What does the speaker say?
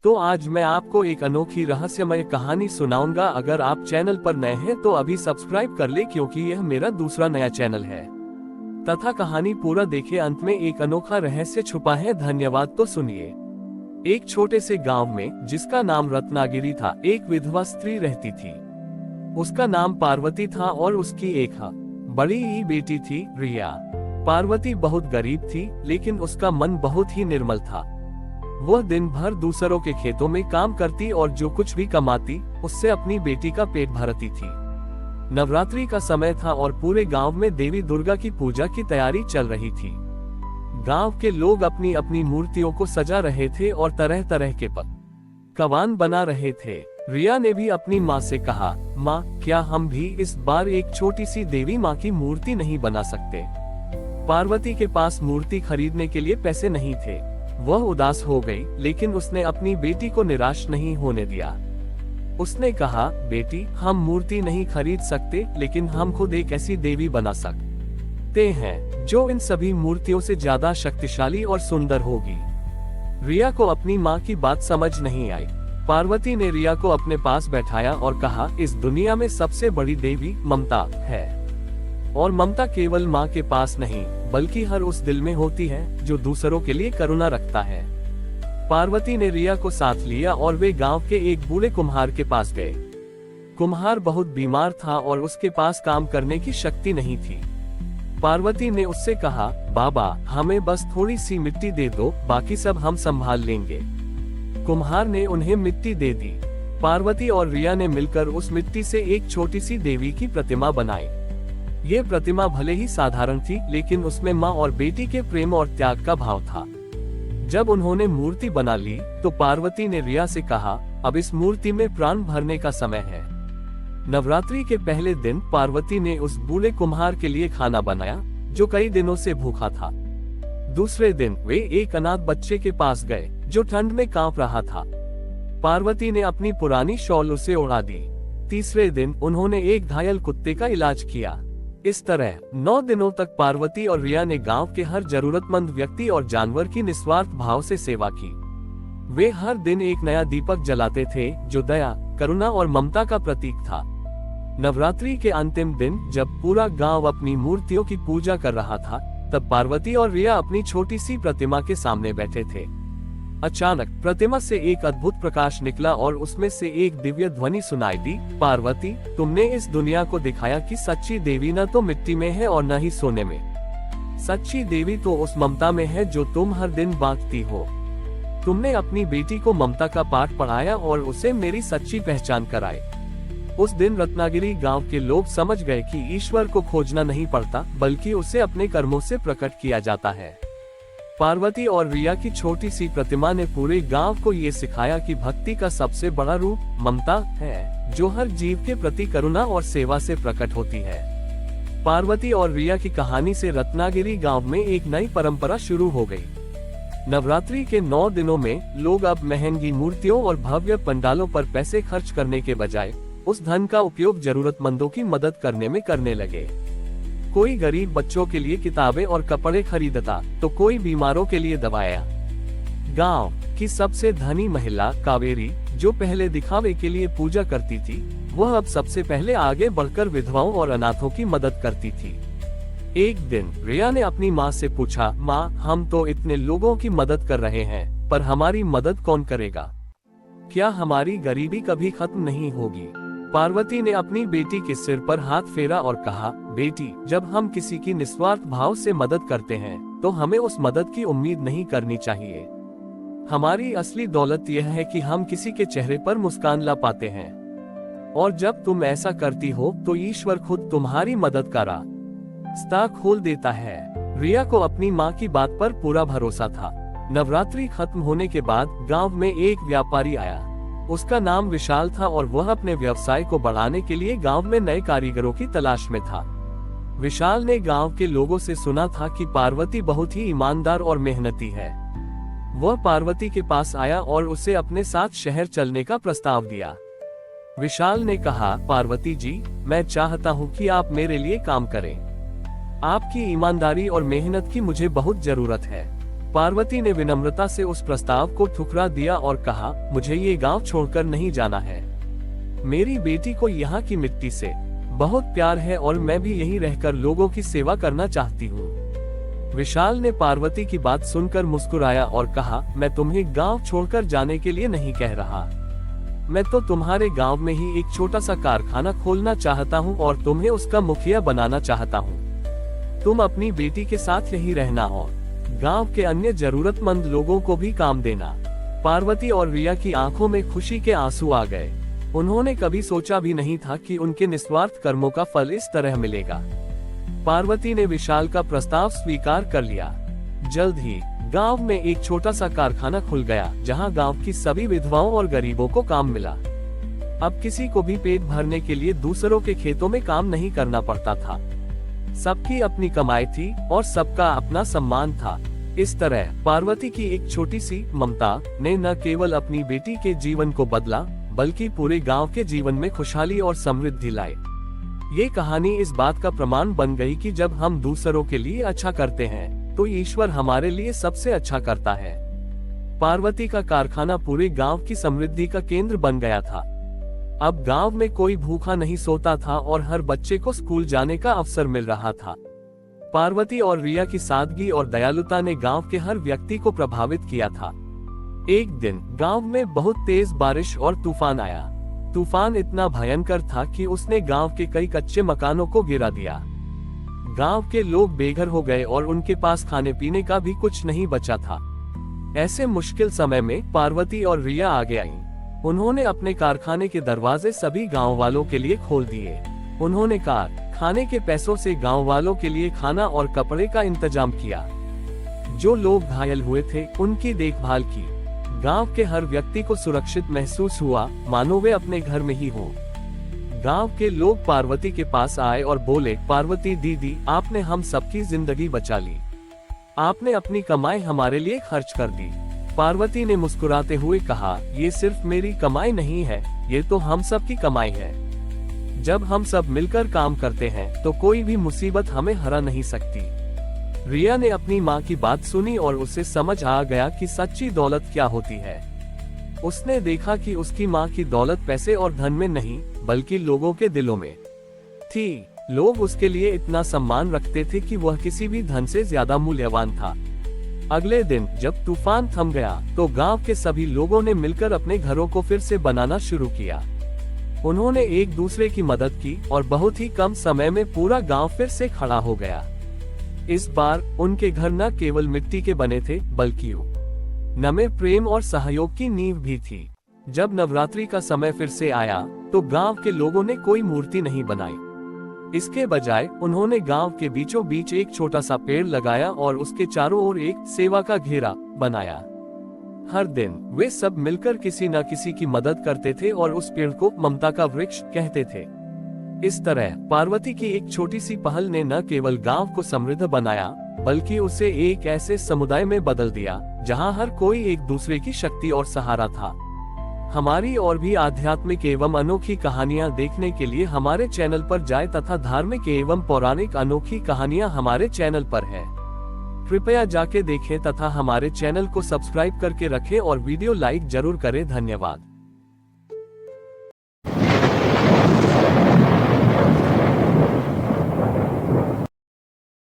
तो आज मैं आपको एक अनोखी रहस्यमय कहानी सुनाऊंगा। अगर आप चैनल पर नए हैं तो अभी सब्सक्राइब कर ले, क्योंकि यह मेरा दूसरा नया चैनल है। तथा कहानी पूरा देखे, अंत में एक अनोखा रहस्य छुपा है। धन्यवाद। तो सुनिए। एक छोटे से गांव में, जिसका नाम रत्नागिरी था, एक विधवा स्त्री रहती थी। उसका नाम पार्वती था और उसकी एक बड़ी ही बेटी थी, रिया। पार्वती बहुत गरीब थी, लेकिन उसका मन बहुत ही निर्मल था। वह दिन भर दूसरों के खेतों में काम करती और जो कुछ भी कमाती उससे अपनी बेटी का पेट भरती थी। नवरात्रि का समय था और पूरे गांव में देवी दुर्गा की पूजा की तैयारी चल रही थी। गांव के लोग अपनी अपनी मूर्तियों को सजा रहे थे और तरह तरह के पकवान बना रहे थे। रिया ने भी अपनी माँ से कहा, माँ, क्या हम भी इस बार एक छोटी सी देवी माँ की मूर्ति नहीं बना सकते? पार्वती के पास मूर्ति खरीदने के लिए पैसे नहीं थे। वह उदास हो गई, लेकिन उसने अपनी बेटी को निराश नहीं होने दिया। उसने कहा, बेटी, हम मूर्ति नहीं खरीद सकते, लेकिन हम खुद एक ऐसी देवी बना सकते हैं जो इन सभी मूर्तियों से ज्यादा शक्तिशाली और सुंदर होगी। रिया को अपनी माँ की बात समझ नहीं आई। पार्वती ने रिया को अपने पास बैठाया और कहा, इस दुनिया में सबसे बड़ी देवी ममता है, और ममता केवल माँ के पास नहीं, बल्कि हर उस दिल में होती है जो दूसरों के लिए करुणा रखता है। पार्वती ने रिया को साथ लिया और वे गांव के एक बूढ़े कुम्हार के पास गए। कुम्हार बहुत बीमार था और उसके पास काम करने की शक्ति नहीं थी। पार्वती ने उससे कहा, बाबा, हमें बस थोड़ी सी मिट्टी दे दो, बाकी सब हम संभाल लेंगे। कुम्हार ने उन्हें मिट्टी दे दी। पार्वती और रिया ने मिलकर उस मिट्टी से एक छोटी सी देवी की प्रतिमा बनाई। ये प्रतिमा भले ही साधारण थी, लेकिन उसमें माँ और बेटी के प्रेम और त्याग का भाव था। जब उन्होंने मूर्ति बना ली तो पार्वती ने रिया से कहा, अब इस मूर्ति में प्राण भरने का समय है। नवरात्रि के पहले दिन पार्वती ने उस बूढ़े कुम्हार के लिए खाना बनाया, जो कई दिनों से भूखा था। दूसरे दिन वे एक अनाथ बच्चे के पास गए, जो ठंड में कांप रहा था। पार्वती ने अपनी पुरानी शॉल उसे ओढ़ा दी। तीसरे दिन उन्होंने एक घायल कुत्ते का इलाज किया। इस तरह 9 दिनों तक पार्वती और रिया ने गांव के हर जरूरतमंद व्यक्ति और जानवर की निस्वार्थ भाव से सेवा की। वे हर दिन एक नया दीपक जलाते थे, जो दया, करुणा और ममता का प्रतीक था। नवरात्रि के अंतिम दिन जब पूरा गांव अपनी मूर्तियों की पूजा कर रहा था, तब पार्वती और रिया अपनी छोटी सी प्रतिमा के सामने बैठे थे। अचानक प्रतिमा से एक अद्भुत प्रकाश निकला और उसमें से एक दिव्य ध्वनि सुनाई दी, पार्वती, तुमने इस दुनिया को दिखाया कि सच्ची देवी न तो मिट्टी में है और न ही सोने में। सच्ची देवी तो उस ममता में है जो तुम हर दिन बांटती हो। तुमने अपनी बेटी को ममता का पाठ पढ़ाया और उसे मेरी सच्ची पहचान कराई। उस दिन रत्नागिरी गांव के लोग समझ गए कि ईश्वर को खोजना नहीं पड़ता, बल्कि उसे अपने कर्मों से प्रकट किया जाता है। पार्वती और रिया की छोटी सी प्रतिमा ने पूरे गांव को ये सिखाया कि भक्ति का सबसे बड़ा रूप ममता है, जो हर जीव के प्रति करुणा और सेवा से प्रकट होती है। पार्वती और रिया की कहानी से रत्नागिरी गांव में एक नई परंपरा शुरू हो गई। नवरात्रि के 9 दिनों में लोग अब महंगी मूर्तियों और भव्य पंडालों पर पैसे खर्च करने के बजाय उस धन का उपयोग जरूरतमंदों की मदद करने में करने लगे। कोई गरीब बच्चों के लिए किताबें और कपड़े खरीदता, तो कोई बीमारों के लिए दवाएं। गांव की सबसे धनी महिला कावेरी, जो पहले दिखावे के लिए पूजा करती थी, वह अब सबसे पहले आगे बढ़कर विधवाओं और अनाथों की मदद करती थी। एक दिन रिया ने अपनी माँ से पूछा, माँ, हम तो इतने लोगों की मदद कर रहे हैं, पर हमारी मदद कौन करेगा? क्या हमारी गरीबी कभी खत्म नहीं होगी? पार्वती ने अपनी बेटी के सिर पर हाथ फेरा और कहा, बेटी, जब हम किसी की निस्वार्थ भाव से मदद करते हैं, तो हमें उस मदद की उम्मीद नहीं करनी चाहिए। हमारी असली दौलत यह है कि हम किसी के चेहरे पर मुस्कान ला पाते हैं, और जब तुम ऐसा करती हो तो ईश्वर खुद तुम्हारी मदद का रास्ता खोल देता है। रिया को अपनी माँ की बात पर पूरा भरोसा था। नवरात्रि खत्म होने के बाद गांव में एक व्यापारी आया। उसका नाम विशाल था और वह अपने व्यवसाय को बढ़ाने के लिए गांव में नए कारीगरों की तलाश में था। विशाल ने गांव के लोगों से सुना था कि पार्वती बहुत ही ईमानदार और मेहनती है। वह पार्वती के पास आया और उसे अपने साथ शहर चलने का प्रस्ताव दिया। विशाल ने कहा, पार्वती जी, मैं चाहता हूं कि आप मेरे लिए काम करें। आपकी ईमानदारी और मेहनत की मुझे बहुत जरूरत है। पार्वती ने विनम्रता से उस प्रस्ताव को ठुकरा दिया और कहा, मुझे ये गांव छोड़कर नहीं जाना है। मेरी बेटी को यहाँ की मिट्टी से बहुत प्यार है और मैं भी यहीं रहकर लोगों की सेवा करना चाहती हूँ। विशाल ने पार्वती की बात सुनकर मुस्कुराया और कहा, मैं तुम्हें गांव छोड़कर जाने के लिए नहीं कह रहा। मैं तो तुम्हारे गांव में ही एक छोटा सा कारखाना खोलना चाहता हूँ और तुम्हें उसका मुखिया बनाना चाहता हूँ। तुम अपनी बेटी के साथ यहीं रहना और गांव के अन्य जरूरतमंद लोगों को भी काम देना। पार्वती और रिया की आंखों में खुशी के आंसू आ गए। उन्होंने कभी सोचा भी नहीं था कि उनके निस्वार्थ कर्मों का फल इस तरह मिलेगा। पार्वती ने विशाल का प्रस्ताव स्वीकार कर लिया। जल्द ही गांव में एक छोटा सा कारखाना खुल गया, जहां गांव की सभी विधवाओं और गरीबों को काम मिला। अब किसी को भी पेट भरने के लिए दूसरों के खेतों में काम नहीं करना पड़ता था। सबकी अपनी कमाई थी और सबका अपना सम्मान था। इस तरह पार्वती की एक छोटी सी ममता ने न केवल अपनी बेटी के जीवन को बदला, बल्कि पूरे गांव के जीवन में खुशहाली और समृद्धि लाई। ये कहानी इस बात का प्रमाण बन गई कि जब हम दूसरों के लिए अच्छा करते हैं तो ईश्वर हमारे लिए सबसे अच्छा करता है। पार्वती का कारखाना पूरे गांव की समृद्धि का केंद्र बन गया था। अब गांव में कोई भूखा नहीं सोता था और हर बच्चे को स्कूल जाने का अवसर मिल रहा था। पार्वती और रिया की सादगी और दयालुता ने गांव के हर व्यक्ति को प्रभावित किया था। एक दिन गांव में बहुत तेज बारिश और तूफान आया। तूफान इतना भयंकर था कि उसने गांव के कई कच्चे मकानों को गिरा दिया। गांव के लोग बेघर हो गए और उनके पास खाने पीने का भी कुछ नहीं बचा था। ऐसे मुश्किल समय में पार्वती और रिया आगे आईं। उन्होंने अपने कारखाने के दरवाजे सभी गांव वालों के लिए खोल दिए। उन्होंने कारखाने के पैसों से गांव वालों के लिए खाना और कपड़े का इंतजाम किया। जो लोग घायल हुए थे उनकी देखभाल की। गांव के हर व्यक्ति को सुरक्षित महसूस हुआ, मानो वे अपने घर में ही हों। गांव के लोग पार्वती के पास आए और बोले, पार्वती दीदी, आपने हम सबकी जिंदगी बचा ली। आपने अपनी कमाई हमारे लिए खर्च कर दी। पार्वती ने मुस्कुराते हुए कहा, ये सिर्फ मेरी कमाई नहीं है, ये तो हम सब की कमाई है। जब हम सब मिलकर काम करते हैं तो कोई भी मुसीबत हमें हरा नहीं सकती। रिया ने अपनी माँ की बात सुनी और उसे समझ आ गया कि सच्ची दौलत क्या होती है। उसने देखा कि उसकी माँ की दौलत पैसे और धन में नहीं, बल्कि लोगों के दिलों में थी। लोग उसके लिए इतना सम्मान रखते थे कि वह किसी भी धन से ज्यादा मूल्यवान था। अगले दिन जब तूफान थम गया तो गांव के सभी लोगों ने मिलकर अपने घरों को फिर से बनाना शुरू किया। उन्होंने एक दूसरे की मदद की और बहुत ही कम समय में पूरा गांव फिर से खड़ा हो गया। इस बार उनके घर न केवल मिट्टी के बने थे, बल्कि नमे प्रेम और सहयोग की नींव भी थी। जब नवरात्रि का समय फिर से आया तो गांव के लोगों ने कोई मूर्ति नहीं बनाई। इसके बजाय उन्होंने गांव के बीचों बीच एक छोटा सा पेड़ लगाया और उसके चारों ओर एक सेवा का घेरा बनाया। हर दिन वे सब मिलकर किसी न किसी की मदद करते थे और उस पेड़ को ममता का वृक्ष कहते थे। इस तरह पार्वती की एक छोटी सी पहल ने न केवल गांव को समृद्ध बनाया, बल्कि उसे एक ऐसे समुदाय में बदल दिया जहां हर कोई एक दूसरे की शक्ति और सहारा था। हमारी और भी आध्यात्मिक एवं अनोखी कहानियां देखने के लिए हमारे चैनल पर जाएं तथा धार्मिक एवं पौराणिक अनोखी कहानियां हमारे चैनल पर है। कृपया जाके देखें तथा हमारे चैनल को सब्सक्राइब करके रखें और वीडियो लाइक जरूर करें। धन्यवाद।